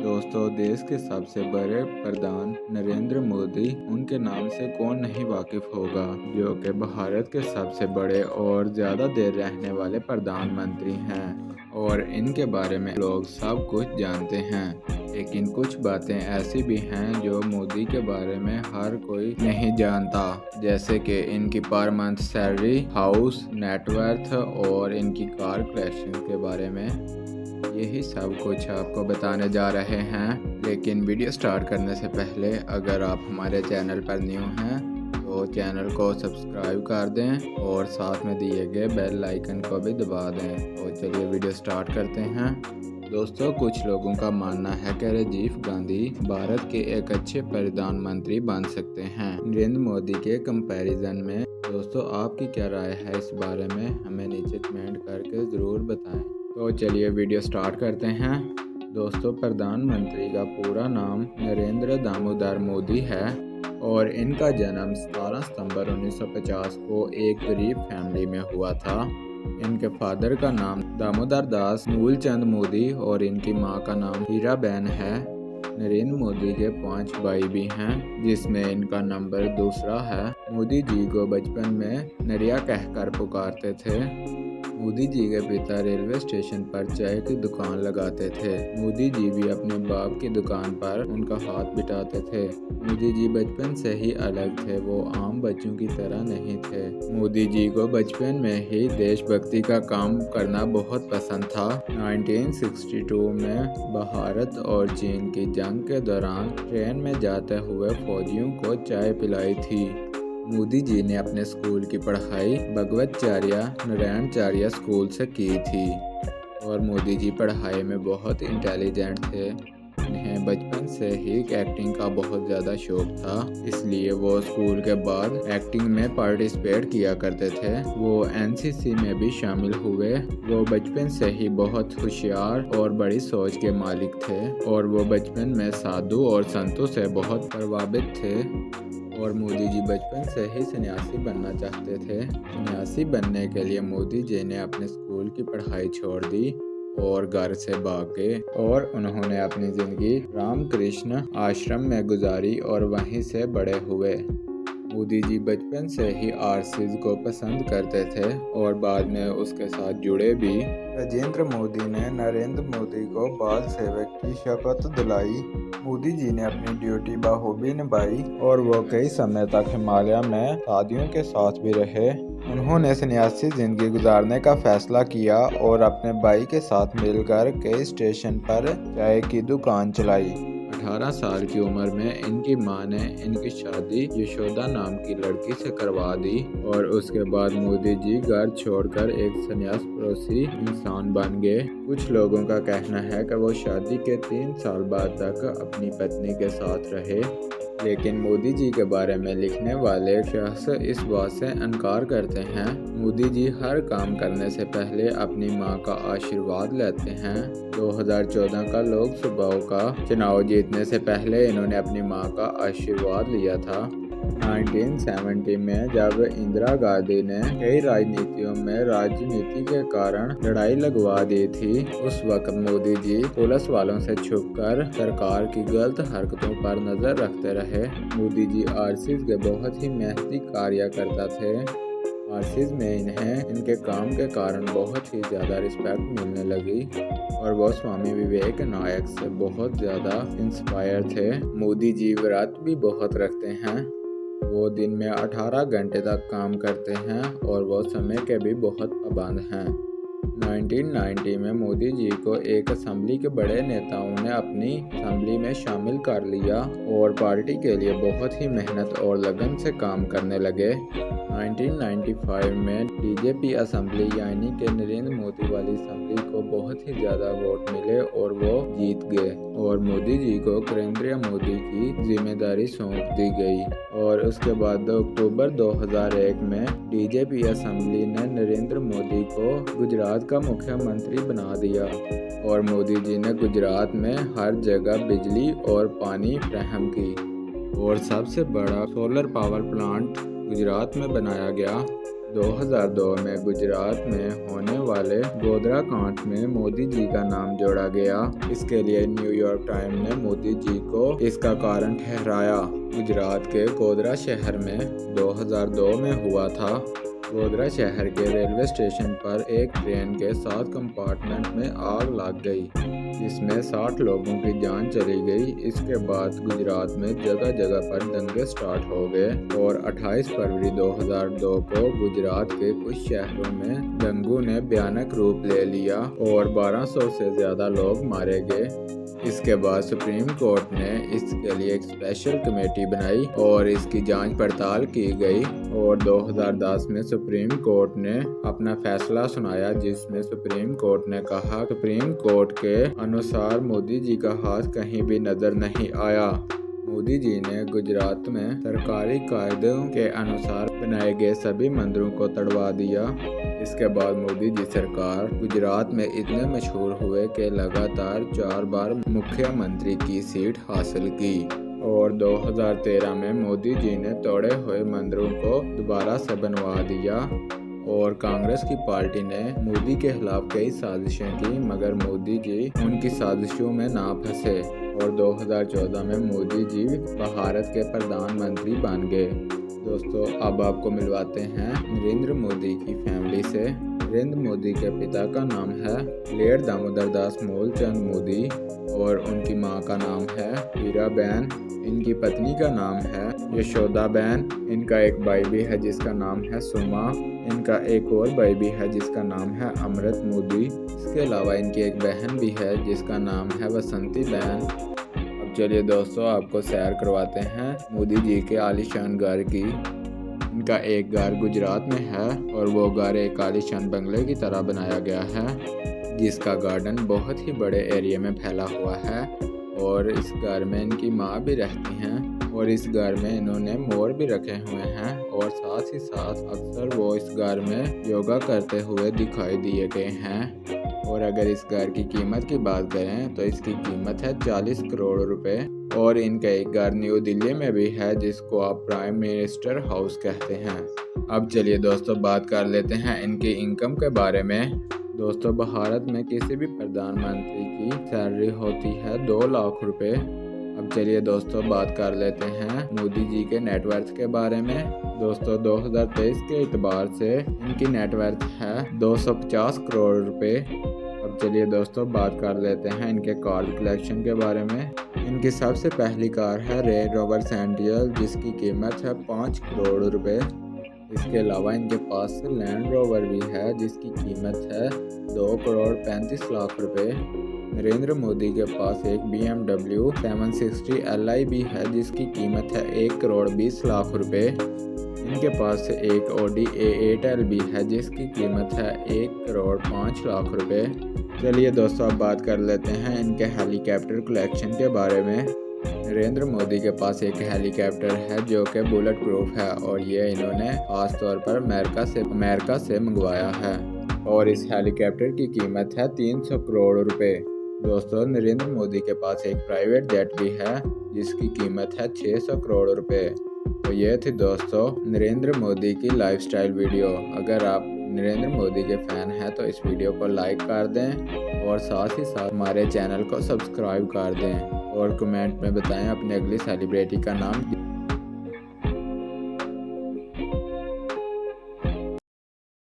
दोस्तों, देश के सबसे बड़े प्रधान नरेंद्र मोदी, उनके नाम से कौन नहीं वाकिफ होगा, जो कि भारत के सबसे बड़े और ज़्यादा देर रहने वाले प्रधानमंत्री हैं और इनके बारे में लोग सब कुछ जानते हैं। लेकिन कुछ बातें ऐसी भी हैं जो मोदी के बारे में हर कोई नहीं जानता, जैसे कि इनकी per month salary, house, net worth और इनकी कार कलेक्शन के बारे में। यही सब कुछ आपको बताने जा रहे हैं। लेकिन वीडियो स्टार्ट करने से पहले अगर आप हमारे चैनल पर न्यू हैं तो चैनल को सब्सक्राइब कर दें और साथ में दिए गए बेल आइकन को भी दबा दें। तो चलिए वीडियो स्टार्ट करते हैं। दोस्तों, कुछ लोगों का मानना है कि राजीव गांधी भारत के एक अच्छे प्रधानमंत्री बन सकते हैं नरेंद्र मोदी के कंपैरिजन में। दोस्तों, आपकी क्या राय है इस बारे में, हमें नीचे कमेंट करके ज़रूर बताएं। तो चलिए वीडियो स्टार्ट करते हैं। दोस्तों, प्रधानमंत्री का पूरा नाम नरेंद्र दामोदर मोदी है और इनका जन्म 17 सितंबर 1950 को एक गरीब फैमिली में हुआ था। इनके फादर का नाम दामोदर दास मूलचंद मोदी और इनकी मां का नाम हीराबेन है। नरेंद्र मोदी के 5 भाई भी हैं, जिसमें इनका नंबर दूसरा है। मोदी जी को बचपन में नरिया कहकर पुकारते थे। मोदी जी के पिता रेलवे स्टेशन पर चाय की दुकान लगाते थे। मोदी जी भी अपने बाप की दुकान पर उनका हाथ बिठाते थे। मोदी जी बचपन से ही अलग थे, वो आम बच्चों की तरह नहीं थे। मोदी जी को बचपन में ही देशभक्ति का काम करना बहुत पसंद था। 1962 में भारत और चीन की जंग के दौरान ट्रेन में जाते हुए फौजियों को चाय पिलाई थी। मोदी जी ने अपने स्कूल की पढ़ाई भगवतचार्य नारायणचार्य स्कूल से की थी और मोदी जी पढ़ाई में बहुत इंटेलिजेंट थे। इन्हें बचपन से ही एक्टिंग का बहुत ज़्यादा शौक था, इसलिए वो स्कूल के बाद एक्टिंग में पार्टिसिपेट किया करते थे। वो एनसीसी में भी शामिल हुए। वो बचपन से ही बहुत होशियार और बड़ी सोच के मालिक थे और वो बचपन में साधु और संतों से बहुत प्रभावित थे। और मोदी जी बचपन से ही सन्यासी बनना चाहते थे। सन्यासी बनने के लिए मोदी जी ने अपने स्कूल की पढ़ाई छोड़ दी और घर से भाग गए और उन्होंने अपनी ज़िंदगी रामकृष्ण आश्रम में गुजारी और वहीं से बड़े हुए। मोदी जी बचपन से ही आर्ट्स को पसंद करते थे और बाद में उसके साथ जुड़े भी। राजेंद्र मोदी ने नरेंद्र मोदी को बाल सेवक की शपथ दिलाई। मोदी जी ने अपनी ड्यूटी बखूबी निभाई और वो कई समय तक हिमालय में साथियों के साथ भी रहे। उन्होंने सन्यासी जिंदगी गुजारने का फैसला किया और अपने भाई के साथ मिलकर कई स्टेशन पर चाय की दुकान चलाई। 18 साल की उम्र में इनकी मां ने इनकी शादी यशोदा नाम की लड़की से करवा दी और उसके बाद मोदी जी घर छोड़कर एक संन्यास परोसी इंसान बन गए। कुछ लोगों का कहना है कि वो शादी के 3 साल बाद तक अपनी पत्नी के साथ रहे, लेकिन मोदी जी के बारे में लिखने वाले शख्स इस बात से इनकार करते हैं। मोदी जी हर काम करने से पहले अपनी मां का आशीर्वाद लेते हैं। 2014 का लोकसभा का चुनाव जीतने से पहले इन्होंने अपनी मां का आशीर्वाद लिया था। 1970 में जब इंदिरा गांधी ने कई राजनीतियों में राजनीति के कारण लड़ाई लगवा दी थी, उस वक्त मोदी जी पुलिस वालों से छुपकर सरकार की गलत हरकतों पर नजर रखते रहे। मोदी जी आरसीज के बहुत ही मेहनती कार्यकर्ता थे। आरसीज में इन्हें इनके काम के कारण बहुत ही ज़्यादा रिस्पेक्ट मिलने लगी और वो स्वामी विवेकानंद से बहुत ज़्यादा इंस्पायर थे। मोदी जी व्रत भी बहुत रखते हैं। वो दिन में 18 घंटे तक काम करते हैं और वो समय के भी बहुत पाबंद हैं। 1990 में मोदी जी को एक असेंबली के बड़े नेताओं ने अपनी असेंबली में शामिल कर लिया और पार्टी के लिए बहुत ही मेहनत और लगन से काम करने लगे। 1995 में बीजेपी असेंबली यानी कि नरेंद्र मोदी वाली असेंबली को बहुत ही ज़्यादा वोट मिले और वो जीत गए और मोदी जी को केंद्रीय मोदी की जिम्मेदारी सौंप दी गई। और उसके बाद अक्टूबर 2001 में बीजेपी असेंबली ने नरेंद्र मोदी को गुजरात का मुख्यमंत्री बना दिया और मोदी जी ने गुजरात में हर जगह बिजली और पानी फ्राहम की और सबसे बड़ा सोलर पावर प्लांट गुजरात में बनाया गया। 2002 में गुजरात में होने वाले गोधरा कांड में मोदी जी का नाम जोड़ा गया। इसके लिए न्यूयॉर्क टाइम्स ने मोदी जी को इसका कारण ठहराया। गुजरात के गोधरा शहर में 2002 में हुआ था। गोधरा शहर के रेलवे स्टेशन पर एक ट्रेन के 7 कंपार्टमेंट में आग लग गई, जिसमें 60 लोगों की जान चली गई। इसके बाद गुजरात में जगह जगह पर दंगे स्टार्ट हो गए और 28 फरवरी 2002 को गुजरात के कुछ शहरों में दंगों ने भयानक रूप ले लिया और 1200 से ज्यादा लोग मारे गए। इसके बाद सुप्रीम कोर्ट ने इसके लिए एक स्पेशल कमेटी बनाई और इसकी जांच पड़ताल की गई और 2010 में सुप्रीम कोर्ट ने अपना फैसला सुनाया, जिसमें सुप्रीम कोर्ट ने कहा सुप्रीम कोर्ट के अनुसार मोदी जी का हाथ कहीं भी नजर नहीं आया। मोदी जी ने गुजरात में सरकारी कायदों के अनुसार बनाए गए सभी मंदिरों को तोड़वा दिया। इसके बाद मोदी जी सरकार गुजरात में इतने मशहूर हुए कि लगातार 4 बार मुख्यमंत्री की सीट हासिल की और 2013 में मोदी जी ने तोड़े हुए मंदिरों को दोबारा से बनवा दिया और कांग्रेस की पार्टी ने मोदी के खिलाफ कई साजिशें की, मगर मोदी जी उनकी साजिशों में ना फंसे और 2014 में मोदी जी भारत के प्रधानमंत्री बन गए। दोस्तों, अब आपको मिलवाते हैं नरेंद्र मोदी की फैमिली से। नरेंद्र मोदी के पिता का नाम है लेड दामोदर दास मूलचंद मोदी और उनकी मां का नाम है हीराबेन। इनकी पत्नी का नाम है यशोदाबेन। इनका एक भाई भी है जिसका नाम है सुमा। इनका एक और भाई भी है जिसका नाम है अमृत मोदी। इसके अलावा इनकी एक बहन भी है जिसका नाम है बसंती बहन। अब चलिए दोस्तों, आपको सैर करवाते हैं मोदी जी के आलीशान घर की। इनका एक घर गुजरात में है और वो घर एक आलीशान बंगले की तरह बनाया गया है, जिसका गार्डन बहुत ही बड़े एरिया में फैला हुआ है और इस घर में इनकी माँ भी रहती हैं और इस घर में इन्होंने मोर भी रखे हुए हैं और साथ ही साथ अक्सर वो इस घर में योगा करते हुए दिखाई दिए गए हैं। और अगर इस घर की कीमत की बात करें तो इसकी कीमत है 40 करोड़ रुपए और इनका एक घर न्यू दिल्ली में भी है जिसको आप प्राइम मिनिस्टर हाउस कहते हैं। अब चलिए दोस्तों, बात कर लेते हैं इनकी इनकम के बारे में। दोस्तों, भारत में किसी भी प्रधानमंत्री की सैलरी होती है 2 लाख रुपए। अब चलिए दोस्तों, बात कर लेते हैं मोदी जी के नेटवर्थ के बारे में। दोस्तों, 2023 के एतबार से इनकी नेटवर्थ है 250 करोड़ रुपए। अब चलिए दोस्तों, बात कर लेते हैं इनके कार कलेक्शन के बारे में। इनकी सबसे पहली कार है रेंज रोवर सेंट्रियल, जिसकी कीमत है 5 करोड़ रुपए। इसके अलावा इनके पास लैंड रोवर भी है जिसकी कीमत है 2 करोड़ 35 लाख रुपए। नरेंद्र मोदी के पास एक BMW 760 Li भी है जिसकी कीमत है 1 करोड़ 20 लाख रुपए। इनके पास एक Audi A8L भी है जिसकी कीमत है 1 करोड़ 5 लाख रुपए। चलिए दोस्तों, अब बात कर लेते हैं इनके हेलीकॉप्टर कलेक्शन के बारे में। नरेंद्र मोदी के पास एक हेलीकॉप्टर है जो कि बुलेट प्रूफ है और ये इन्होंने खास तौर पर अमेरिका से मंगवाया है और इस हेलीकॉप्टर की कीमत है 300 करोड़ रुपए। दोस्तों, नरेंद्र मोदी के पास एक प्राइवेट जेट भी है जिसकी कीमत है 600 करोड़ रुपए। तो ये थी दोस्तों नरेंद्र मोदी की लाइफस्टाइल वीडियो। अगर आप नरेंद्र मोदी के फैन हैं तो इस वीडियो को लाइक कर दें और साथ ही साथ हमारे चैनल को सब्सक्राइब कर दें और कमेंट में बताएं अपने अगली सेलिब्रिटी का नाम।